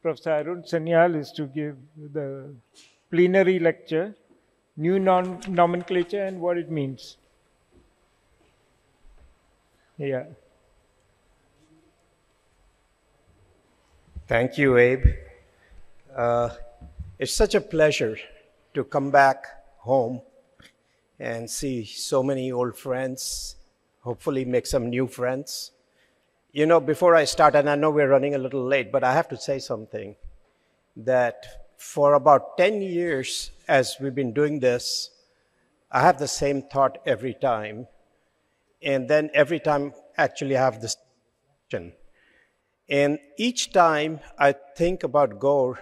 Professor Arun Sanyal is to give the plenary lecture, new nomenclature and what it means. Yeah. Thank you, Abe. It's such a pleasure to come back home and see so many old friends, hopefully make some new friends. You know, before I start, and I know we're running a little late, but I have to say something, that for about 10 years as we've been doing this, I have the same thought every time. And then every time, actually, I have this question. And each time I think about Gaur,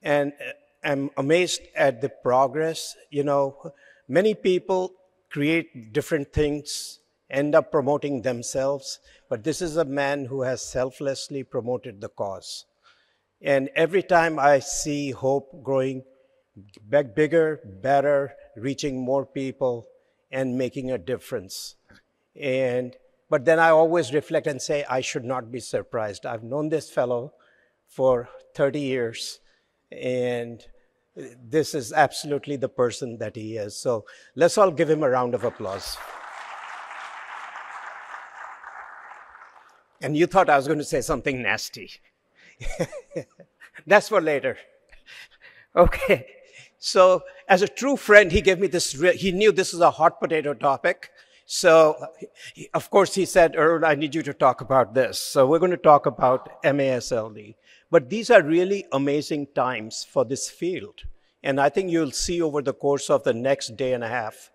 and I'm amazed at the progress. You know, many people create different things, end up promoting themselves, but this is a man who has selflessly promoted the cause. And every time I see hope growing bigger, better, reaching more people and making a difference. But then I always reflect and say, I should not be surprised. I've known this fellow for 30 years, and this is absolutely the person that he is. So let's all give him a round of applause. And you thought I was going to say something nasty. That's for later. Okay. So as a true friend, he gave me this, he knew this is a hot potato topic. So, of course, he said, Arun, I need you to talk about this. So we're going to talk about MASLD. But these are really amazing times for this field. And I think you'll see over the course of the next day and a half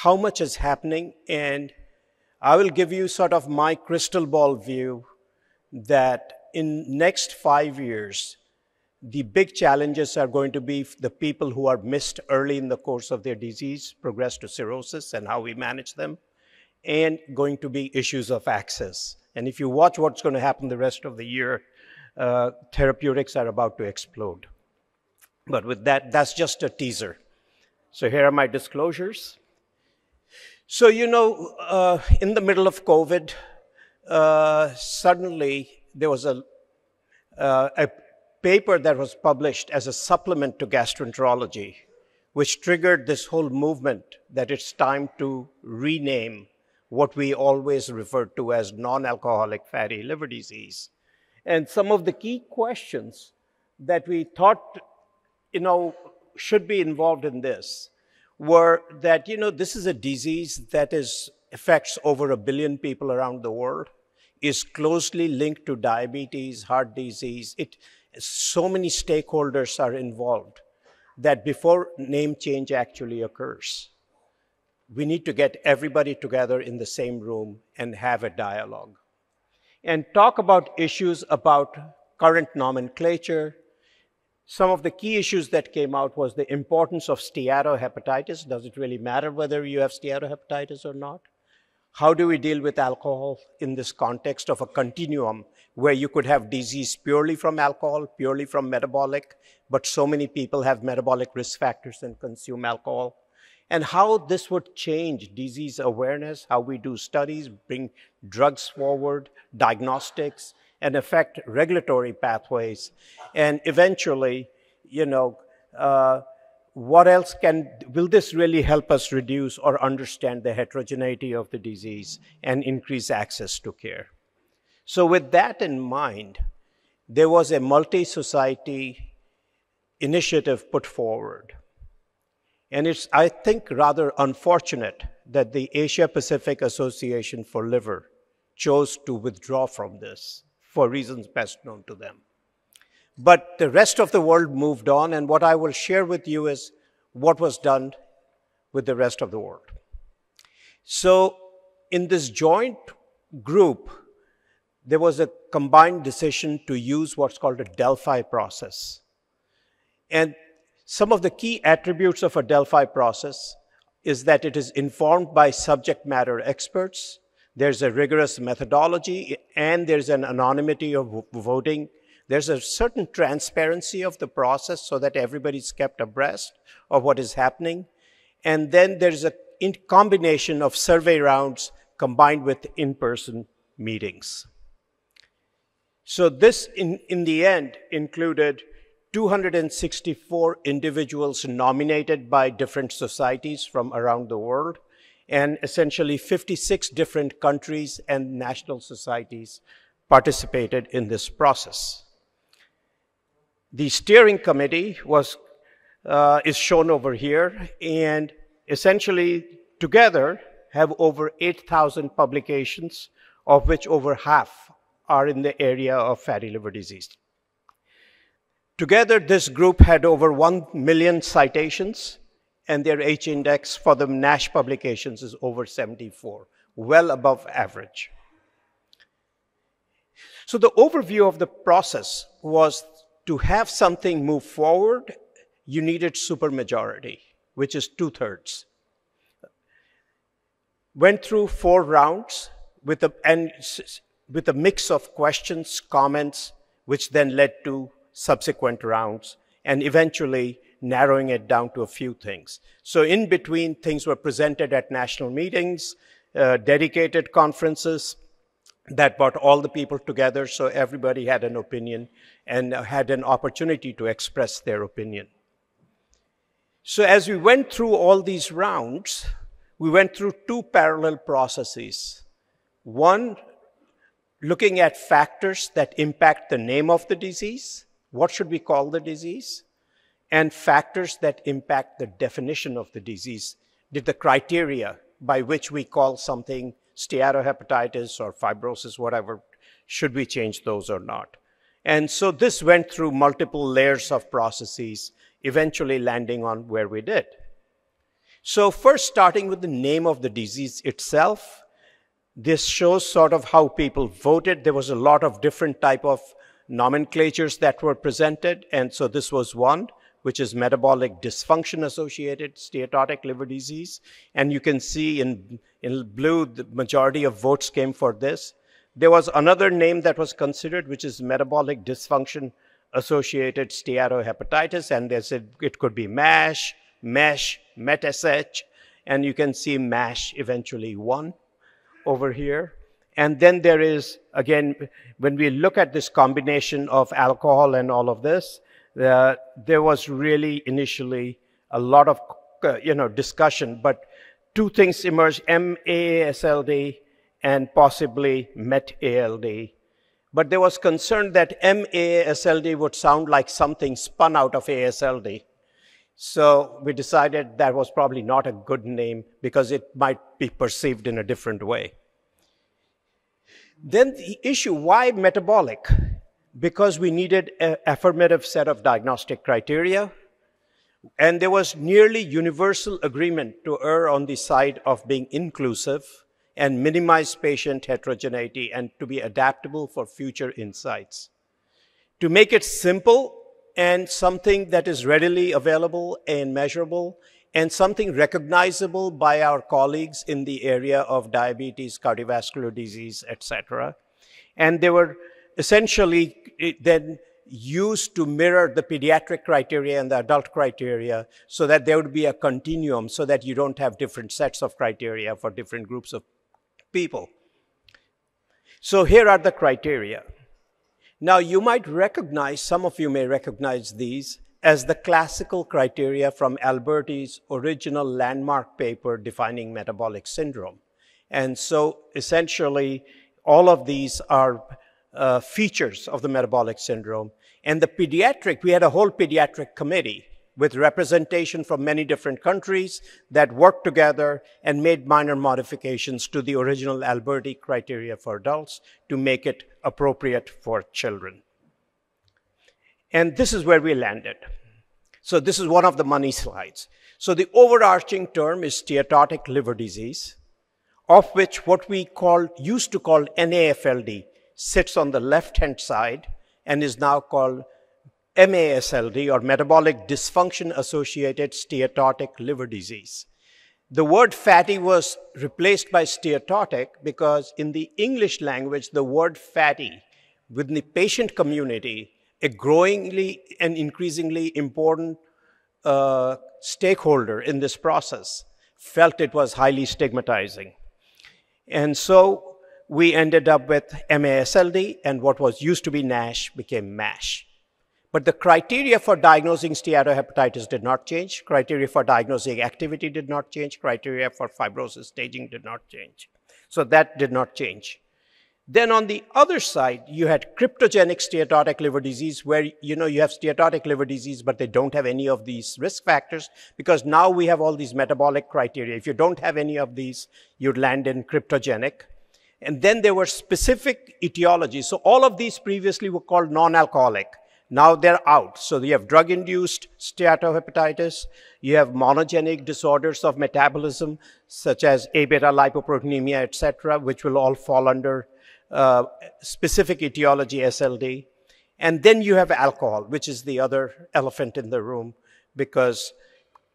how much is happening. And I will give you sort of my crystal ball view that in next 5 years, the big challenges are going to be the people who are missed early in the course of their disease, progress to cirrhosis, and how we manage them, and going to be issues of access. And if you watch what's going to happen the rest of the year, therapeutics are about to explode. But with that, that's just a teaser. So here are my disclosures. So, you know, in the middle of COVID, suddenly there was a paper that was published as a supplement to gastroenterology, which triggered this whole movement that it's time to rename what we always referred to as non-alcoholic fatty liver disease. And some of the key questions that we thought, you know, should be involved in this were that, you know, this is a disease that affects over 1 billion people around the world, is closely linked to diabetes, heart disease. So many stakeholders are involved that before name change actually occurs, we need to get everybody together in the same room and have a dialogue and talk about issues about current nomenclature. Some of the key issues that came out was the importance of steatohepatitis. Does it really matter whether you have steatohepatitis or not? How do we deal with alcohol in this context of a continuum where you could have disease purely from alcohol, purely from metabolic, but so many people have metabolic risk factors and consume alcohol? And how this would change disease awareness, how we do studies, bring drugs forward, diagnostics, and affect regulatory pathways. And eventually, you know, what else will this really help us reduce or understand the heterogeneity of the disease and increase access to care? So with that in mind, there was a multi-society initiative put forward. And it's, I think, rather unfortunate that the Asia Pacific Association for Liver chose to withdraw from this for reasons best known to them. But the rest of the world moved on, and what I will share with you is what was done with the rest of the world. So in this joint group, there was a combined decision to use what's called a Delphi process. And some of the key attributes of a Delphi process is that it is informed by subject matter experts, there's a rigorous methodology, and there's an anonymity of voting. There's a certain transparency of the process so that everybody's kept abreast of what is happening. And then there's a combination of survey rounds combined with in-person meetings. So this, in the end, included 264 individuals nominated by different societies from around the world, and essentially 56 different countries and national societies participated in this process. The steering committee is shown over here, and essentially together have over 8,000 publications, of which over half are in the area of fatty liver disease. Together, this group had over 1 million citations, and their H-index for the NASH publications is over 74, well above average. So the overview of the process was to have something move forward, you needed supermajority, which is 2/3. Went through 4 rounds with a mix of questions, comments, which then led to subsequent rounds, and eventually narrowing it down to a few things. So in between, things were presented at national meetings, dedicated conferences that brought all the people together, so everybody had an opinion and had an opportunity to express their opinion. So as we went through all these rounds, we went through 2 parallel processes. One, looking at factors that impact the name of the disease. What should we call the disease? And factors that impact the definition of the disease. The criteria by which we call something steatohepatitis or fibrosis, whatever, should we change those or not? And so this went through multiple layers of processes, eventually landing on where we did. So first, starting with the name of the disease itself, this shows sort of how people voted. There was a lot of different type of nomenclatures that were presented, and so this was one, which is metabolic dysfunction-associated steatotic liver disease. And you can see in blue, the majority of votes came for this. There was another name that was considered, which is metabolic dysfunction-associated steatohepatitis, and they said it could be MASH, MESH, MET-SH, and you can see MASH eventually won over here. And then there is, again, when we look at this combination of alcohol and all of this, there was really initially a lot of discussion, but 2 things emerged, MASLD and possibly MET-ALD. But there was concern that MASLD would sound like something spun out of ASLD. So we decided that was probably not a good name because it might be perceived in a different way. Then the issue, why metabolic? Because we needed an affirmative set of diagnostic criteria, and there was nearly universal agreement to err on the side of being inclusive and minimize patient heterogeneity and to be adaptable for future insights. To make it simple and something that is readily available and measurable and something recognizable by our colleagues in the area of diabetes, cardiovascular disease, etc. And they were essentially then used to mirror the pediatric criteria and the adult criteria so that there would be a continuum so that you don't have different sets of criteria for different groups of people. So here are the criteria. Now you might recognize, some of you may recognize these as the classical criteria from Alberti's original landmark paper defining metabolic syndrome. And so essentially all of these are features of the metabolic syndrome. And the pediatric, we had a whole pediatric committee with representation from many different countries that worked together and made minor modifications to the original Alberti criteria for adults to make it appropriate for children. And this is where we landed. So this is one of the money slides. So the overarching term is steatotic liver disease, of which what we used to call NAFLD sits on the left-hand side and is now called MASLD, or metabolic dysfunction-associated steatotic liver disease. The word fatty was replaced by steatotic because in the English language, the word fatty, within the patient community, a growingly and increasingly important stakeholder in this process, felt it was highly stigmatizing. And so we ended up with MASLD, and what was used to be NASH became MASH. But the criteria for diagnosing steatohepatitis did not change. Criteria for diagnosing activity did not change. Criteria for fibrosis staging did not change. So that did not change. Then on the other side, you had cryptogenic steatotic liver disease, where you have steatotic liver disease, but they don't have any of these risk factors, because now we have all these metabolic criteria. If you don't have any of these, you'd land in cryptogenic. And then there were specific etiologies. So all of these previously were called non-alcoholic. Now they're out. So you have drug-induced steatohepatitis. You have monogenic disorders of metabolism, such as A-beta lipoproteinemia, etc., which will all fall under specific etiology SLD. And then you have alcohol, which is the other elephant in the room, because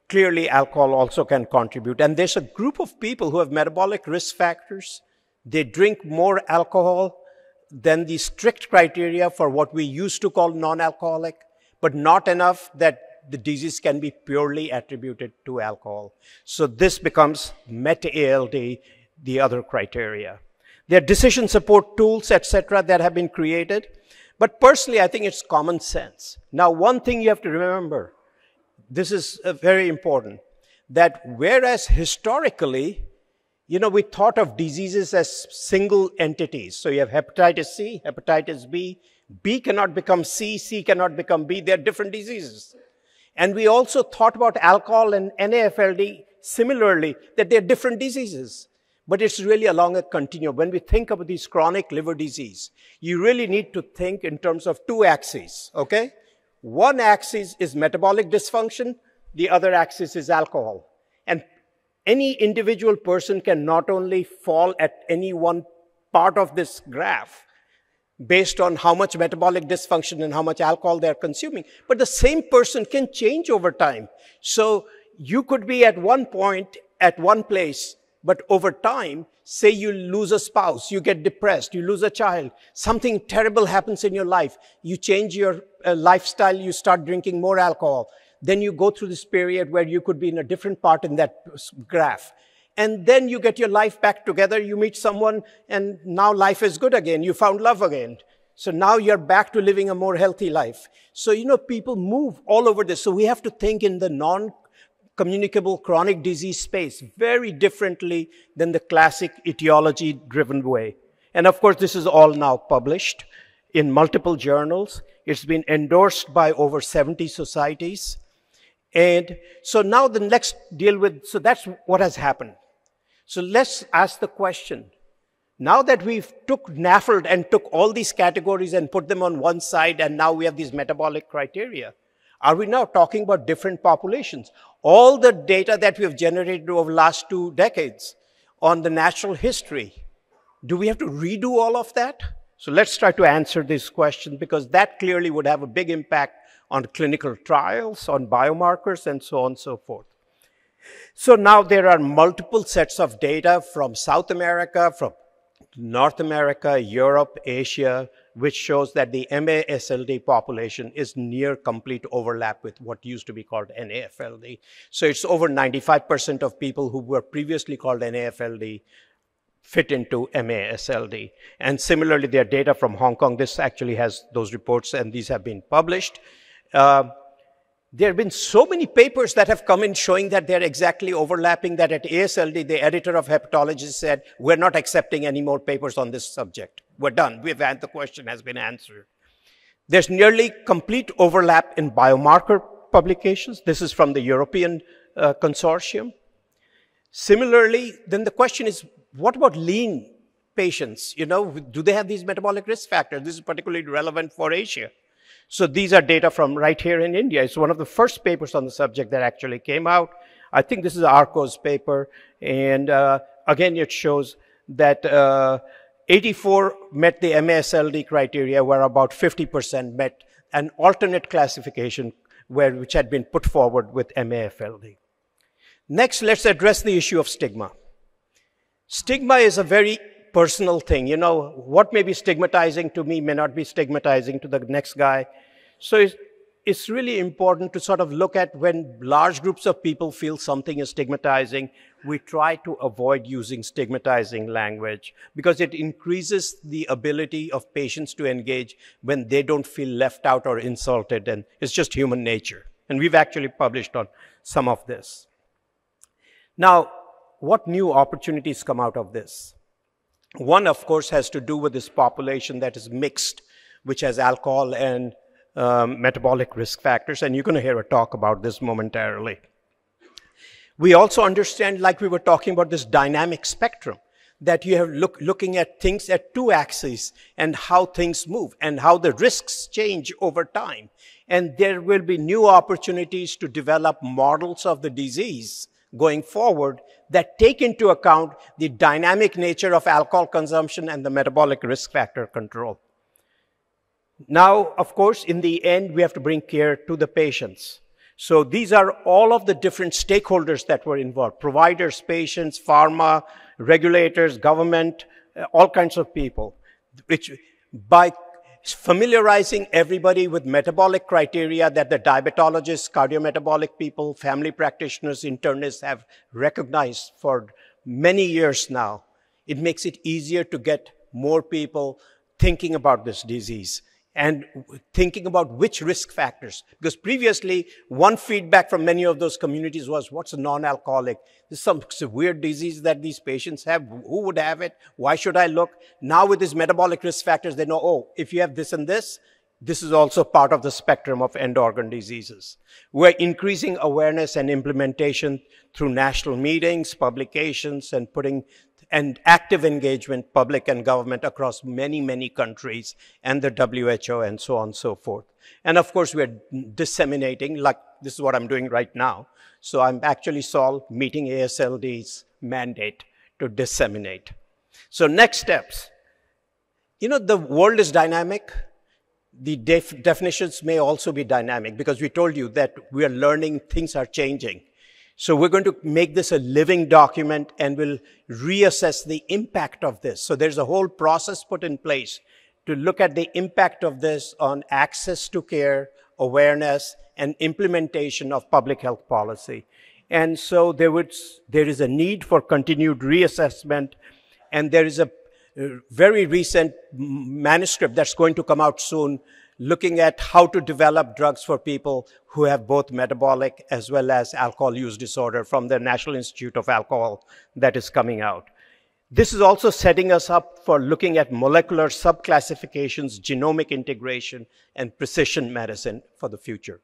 clearly alcohol also can contribute. And there's a group of people who have metabolic risk factors. They drink more alcohol than the strict criteria for what we used to call non-alcoholic, but not enough that the disease can be purely attributed to alcohol. So this becomes MET-ALD, the other criteria. There are decision support tools, etc., that have been created. But personally, I think it's common sense. Now, one thing you have to remember, this is very important, that whereas historically, we thought of diseases as single entities. So you have hepatitis C, hepatitis B. B cannot become C, C cannot become B. They're different diseases. And we also thought about alcohol and NAFLD similarly, that they're different diseases. But it's really along a continuum. When we think about these chronic liver disease, you really need to think in terms of two axes, okay? One axis is metabolic dysfunction. The other axis is alcohol. And any individual person can not only fall at any one part of this graph based on how much metabolic dysfunction and how much alcohol they're consuming, but the same person can change over time. So you could be at one point, at one place, but over time, say you lose a spouse, you get depressed, you lose a child, something terrible happens in your life, you change your lifestyle, you start drinking more alcohol. Then you go through this period where you could be in a different part in that graph. And then you get your life back together, you meet someone, and now life is good again. You found love again. So now you're back to living a more healthy life. So, people move all over this. So we have to think in the non-communicable chronic disease space very differently than the classic etiology-driven way. And of course, this is all now published in multiple journals. It's been endorsed by over 70 societies. And so now the next so that's what has happened. So let's ask the question. Now that we've took NAFLD and took all these categories and put them on one side, and now we have these metabolic criteria, are we now talking about different populations? All the data that we have generated over the last 2 decades on the natural history, do we have to redo all of that? So let's try to answer this question, because that clearly would have a big impact on clinical trials, on biomarkers, and so on and so forth. So now there are multiple sets of data from South America, from North America, Europe, Asia, which shows that the MASLD population is near complete overlap with what used to be called NAFLD. So it's over 95% of people who were previously called NAFLD fit into MASLD. And similarly, there are data from Hong Kong. This actually has those reports, and these have been published. There have been so many papers that have come in showing that they're exactly overlapping, that at AASLD, the editor of hepatology said, we're not accepting any more papers on this subject. We're done. We've had the question has been answered. There's nearly complete overlap in biomarker publications. This is from the European consortium. Similarly, then the question is, what about lean patients? Do they have these metabolic risk factors? This is particularly relevant for Asia. So these are data from right here in India. It's one of the first papers on the subject that actually came out. I think this is Arco's paper. And again, it shows that 84 met the MASLD criteria, where about 50% met an alternate classification which had been put forward with MAFLD. Next, let's address the issue of stigma. Stigma is a very personal thing. What may be stigmatizing to me may not be stigmatizing to the next guy. So it's really important to sort of look at when large groups of people feel something is stigmatizing, we try to avoid using stigmatizing language because it increases the ability of patients to engage when they don't feel left out or insulted, and it's just human nature. And we've actually published on some of this. Now, what new opportunities come out of this? One, of course, has to do with this population that is mixed, which has alcohol and metabolic risk factors, and you're going to hear a talk about this momentarily. We also understand, like we were talking about, this dynamic spectrum, that you have looking at things at two axes and how things move and how the risks change over time. And there will be new opportunities to develop models of the disease going forward that take into account the dynamic nature of alcohol consumption and the metabolic risk factor control. Now, of course, in the end, we have to bring care to the patients. So these are all of the different stakeholders that were involved: providers, patients, pharma, regulators, government, all kinds of people, which by familiarizing everybody with metabolic criteria that the diabetologists, cardiometabolic people, family practitioners, internists have recognized for many years now, it makes it easier to get more people thinking about this disease and thinking about which risk factors. Because previously, one feedback from many of those communities was, what's a non-alcoholic? This is some weird disease that these patients have. Who would have it? Why should I look? Now with these metabolic risk factors, they know, oh, if you have this and this is also part of the spectrum of end organ diseases. We're increasing awareness and implementation through national meetings, publications, and active engagement, public and government, across many, many countries, and the WHO, and so on and so forth. And of course, we're disseminating, like this is what I'm doing right now. So I'm actually meeting AASLD's mandate to disseminate. So next steps. You know, the world is dynamic. The definitions may also be dynamic, because we told you that we are learning, things are changing. So we're going to make this a living document and we'll reassess the impact of this. So there's a whole process put in place to look at the impact of this on access to care, awareness, and implementation of public health policy. And so there is a need for continued reassessment, and there is a very recent manuscript that's going to come out soon looking at how to develop drugs for people who have both metabolic as well as alcohol use disorder from the National Institute of Alcohol that is coming out. This is also setting us up for looking at molecular subclassifications, genomic integration, and precision medicine for the future.